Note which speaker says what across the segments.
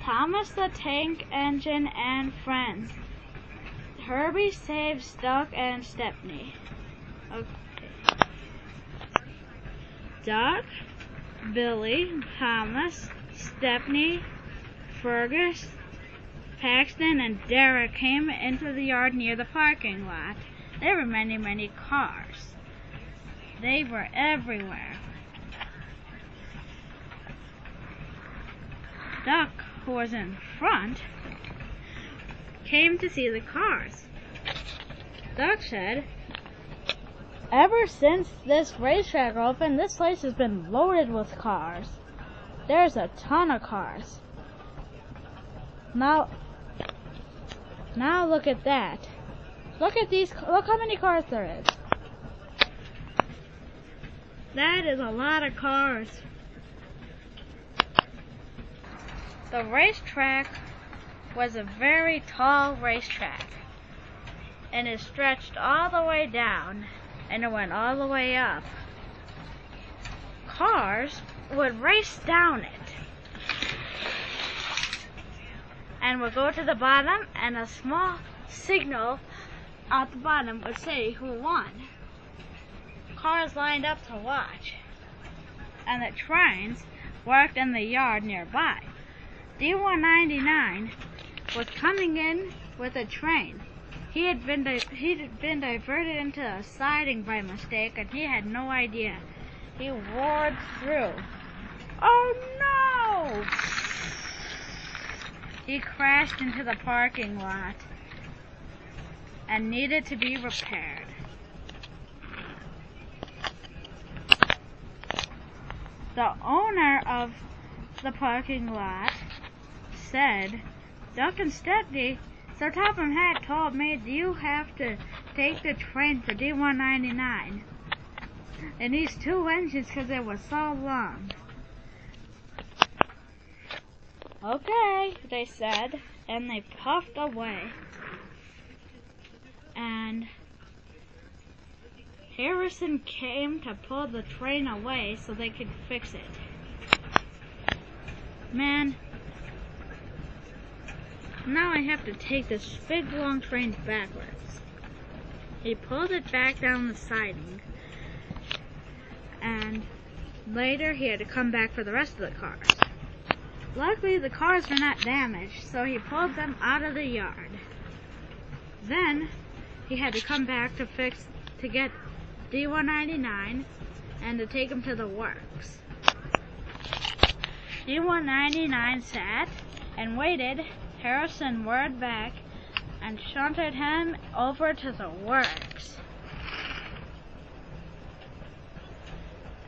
Speaker 1: Thomas the Tank Engine and Friends. Herbie saves Duck and Stepney. Okay. Duck, Billy, Thomas, Stepney, Fergus, Paxton, and Derek came into the yard near the parking lot. There were many, many cars. They were everywhere. Duck, who was in front, came to see the cars. Duck said, "Ever since this racetrack opened, this place has been loaded with cars. There's a ton of cars. Now look at that. Look how many cars there is. That is a lot of cars." The racetrack was a very tall racetrack, and it stretched all the way down, and it went all the way up. Cars would race down it, and would go to the bottom, and a small signal at the bottom would say who won. Cars lined up to watch, and the trains worked in the yard nearby. D199 was coming in with a train. He had been diverted into a siding by mistake, and he had no idea. He roared through. Oh no! He crashed into the parking lot and needed to be repaired. The owner of the parking lot said, "Duck and Stepney, Sir Topham Hatt told me you have to take the train for D199. It needs 2 engines because it was so long." "Okay," they said, and they puffed away. And Harrison came to pull the train away so they could fix it. Man, now I have to take this big long train backwards. He pulled it back down the siding, and later he had to come back for the rest of the cars. Luckily the cars were not damaged, so he pulled them out of the yard. Then he had to come back to get D199 and to take him to the works. D199 sat and waited. Harrison whirred back and shunted him over to the works.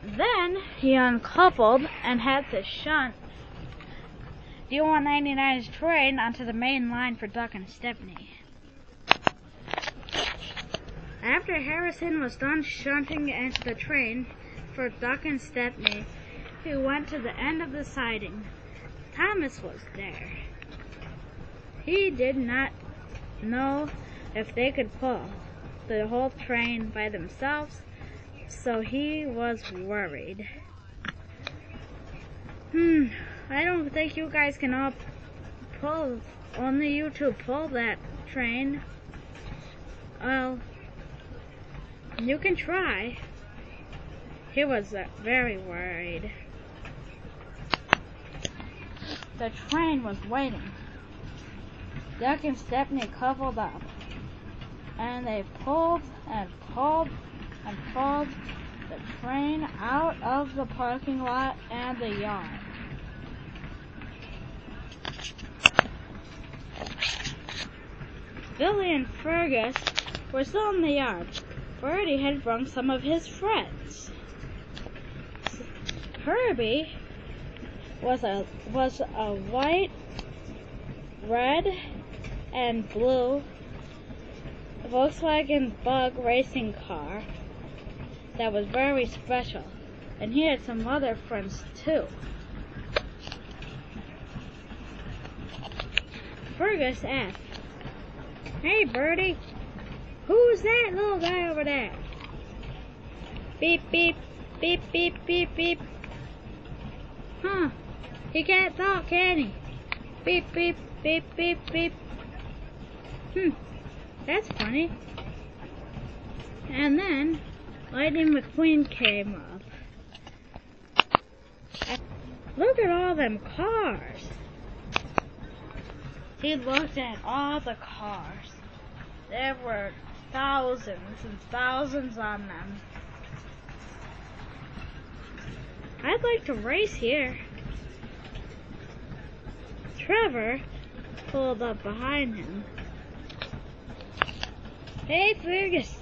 Speaker 1: Then he uncoupled and had to shunt D199's train onto the main line for Duck and Stepney. After Harrison was done shunting into the train for Duck and Stepney, he went to the end of the siding. Thomas was there. He did not know if they could pull the whole train by themselves, so he was worried. I don't think you guys can all pull, only you two pull that train. Well, you can try. He was very worried. The train was waiting. Duck and Stepney coupled up, and they pulled and pulled and pulled the train out of the parking lot and the yard. Billy and Fergus were still in the yard. Herdie had brought some of his friends. Herbie was a white, red, and blue Volkswagen Bug racing car that was very special, and he had some other friends too. Fergus asked, "Hey Birdie, who's that little guy over there?" "Beep, beep, beep, beep, beep, beep." "Huh, he can't talk, can he?" Beep, beep, beep, beep, beep. That's funny. And then Lightning McQueen came up. And look at all them cars. He looked at all the cars. There were thousands and thousands on them. I'd like to race here. Trevor pulled up behind him. Hey Fergus,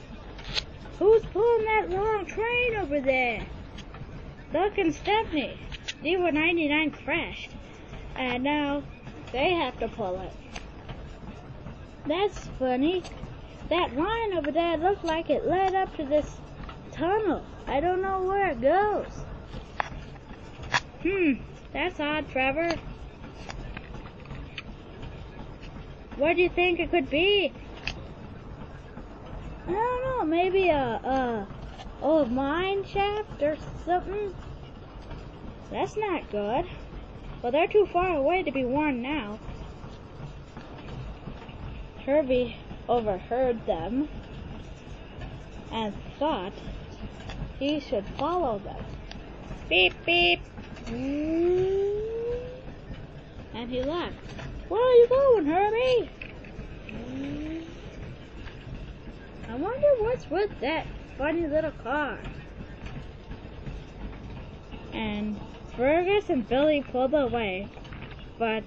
Speaker 1: who's pulling that long train over there? Duck and Stepney. D199 crashed, and now they have to pull it. That's funny. That line over there looked like it led up to this tunnel. I don't know where it goes. That's odd, Trevor. What do you think it could be? I don't know, maybe a old mine shaft or something? That's not good. Well, they're too far away to be warned now. Herbie overheard them and thought he should follow them. Beep, beep. And he left. Where are you going, Herbie? I wonder what's with that funny little car. And Fergus and Billy pulled away, but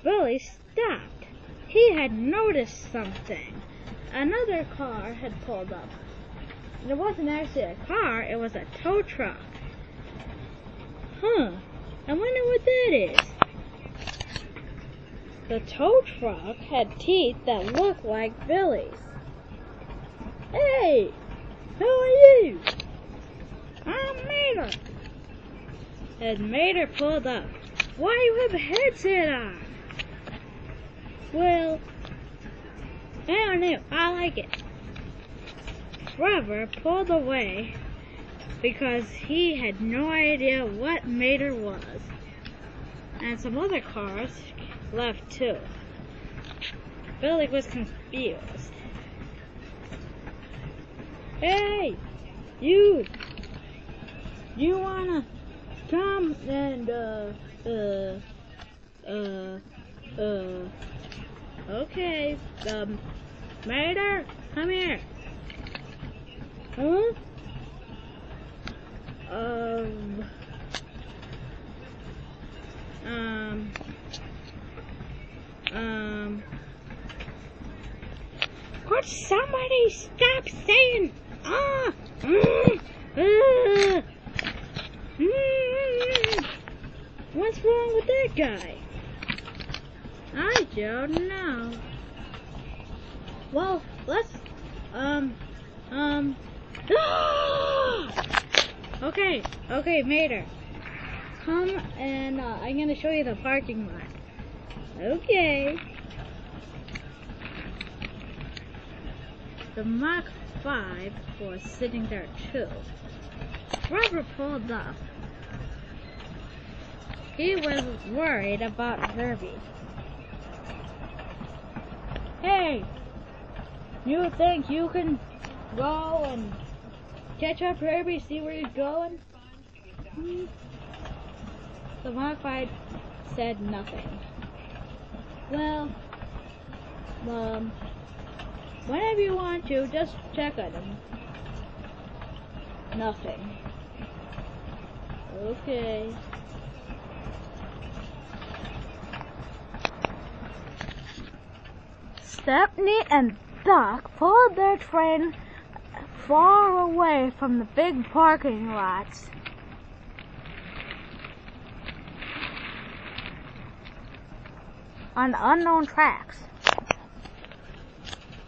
Speaker 1: Billy stopped. He had noticed something. Another car had pulled up. It wasn't actually a car, it was a tow truck. I wonder what that is. The tow truck had teeth that looked like Billy's. Hey, who are you? I'm Mater. And Mater pulled up. Why do you have a headset on? Well, I don't know. I like it. Trevor pulled away because he had no idea what Mater was. And some other cars left too. Billy was confused. Hey, you wanna come and okay, Mater, come here. Huh? Could somebody stop saying, what's wrong with that guy? I don't know. Well, let's, okay, Mater. Come and, I'm gonna show you the parking lot. Okay. The Mach 5 was sitting there too. Trevor pulled up. He was worried about Herbie. Hey, you think you can go and catch up Herbie, see where he's going? The Mach 5 said nothing. Well, whenever you want to, just check on him. Nothing. Okay. Stepney and Duck pulled their train far away from the big parking lots. On unknown tracks.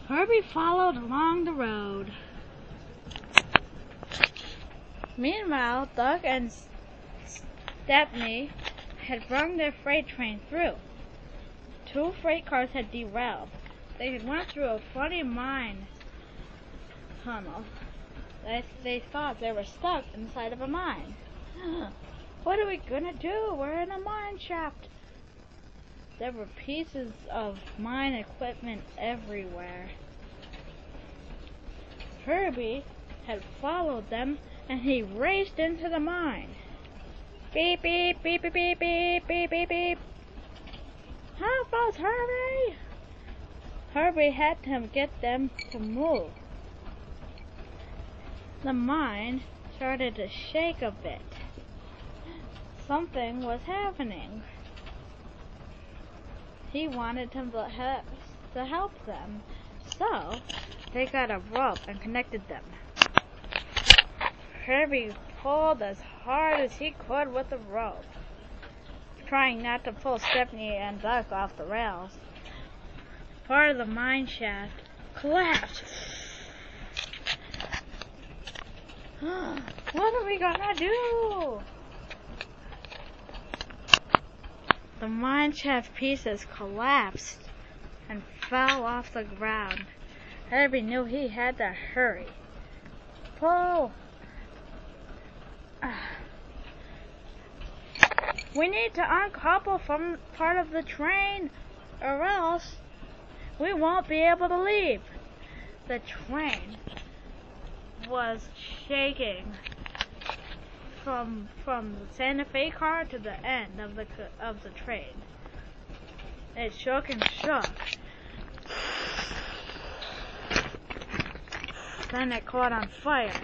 Speaker 1: Herbie followed along the road. Meanwhile, Duck and Stepney had run their freight train through. 2 freight cars had derailed. They had went through a funny mine tunnel. They thought they were stuck inside of a mine. What are we gonna do? We're in a mine shaft. There were pieces of mine equipment everywhere. Herbie had followed them, and he raced into the mine. Beep, beep, beep, beep, beep, beep, beep, beep, beep. Help us, Herbie! Herbie had to get them to move. The mine started to shake a bit. Something was happening. He wanted them to help them, so they got a rope and connected them. Herbie pulled as hard as he could with the rope, trying not to pull Stepney and Duck off the rails. Part of the mine shaft collapsed. What are we gonna do? The mine shaft pieces collapsed and fell off the ground. Herbie knew he had to hurry. Pull! We need to uncouple from part of the train, or else we won't be able to leave. The train was shaking from the Santa Fe car to the end of the train. It shook and shook. Then it caught on fire.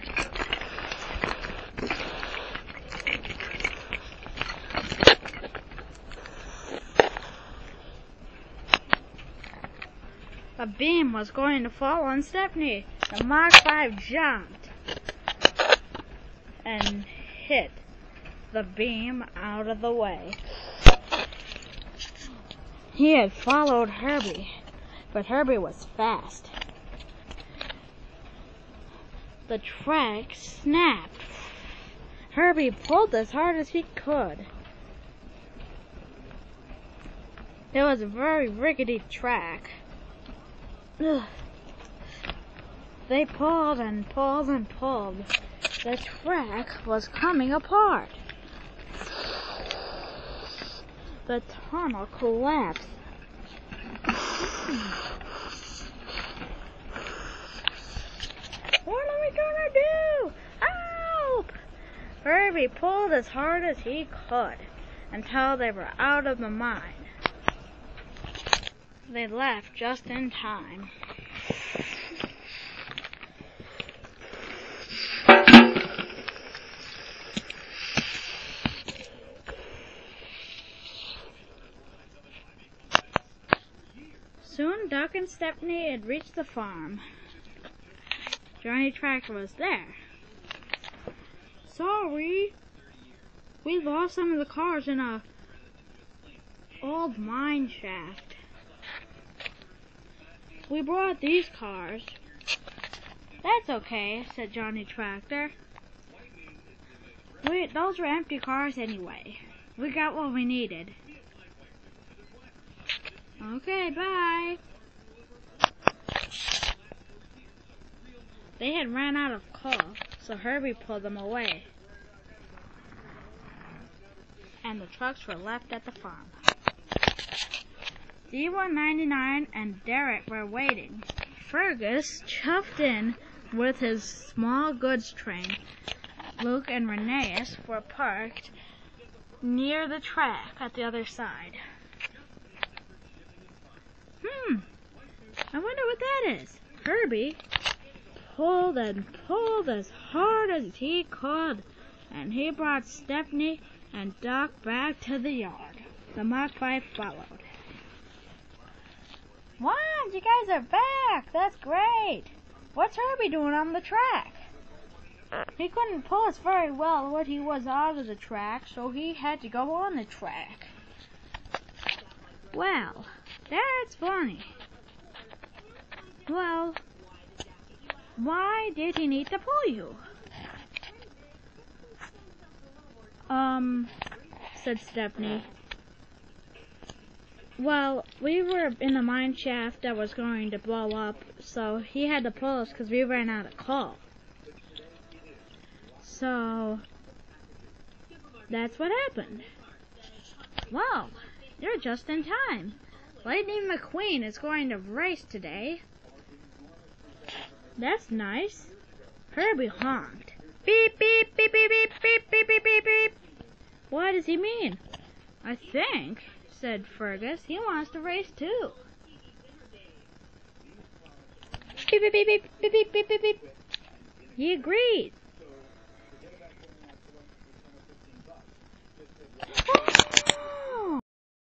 Speaker 1: A beam was going to fall on Stepney. The Mach 5 jumped and hit the beam out of the way. He had followed Herbie, but Herbie was fast. The track snapped. Herbie pulled as hard as he could. It was a very rickety track. Ugh. They pulled and pulled and pulled. The track was coming apart. The tunnel collapsed. What are we gonna do? Help! Herbie pulled as hard as he could until they were out of the mine. They left just in time. Soon Duck and Stepney had reached the farm. Johnny Tractor was there. Sorry, we lost some of the cars in a old mine shaft. We brought these cars. That's okay, said Johnny Tractor. Those were empty cars anyway. We got what we needed. Okay, bye. They had ran out of coal, so Herbie pulled them away. And the trucks were left at the farm. D199 and Derek were waiting. Fergus chuffed in with his small goods train. Luke and Rheneas were parked near the track at the other side. I wonder what that is. Herbie pulled and pulled as hard as he could, and he brought Stepney and Doc back to the yard. The Mach 5 followed. Wow, you guys are back! That's great! What's Herbie doing on the track? He couldn't pull us very well when he was out of the track, so he had to go on the track. Well, that's funny. Well, why did he need to pull you? Said Stepney. Well, we were in the mine shaft that was going to blow up, so he had to pull us because we ran out of coal. So, that's what happened. Wow, You're just in time. Lightning McQueen is going to race today. That's nice. Herbie honked. Beep, beep, beep, beep, beep, beep, beep, beep, beep, beep. What does he mean? I think, said Fergus, he wants to race too. Beep, beep, beep, beep, beep, beep, beep, beep, beep. He agreed.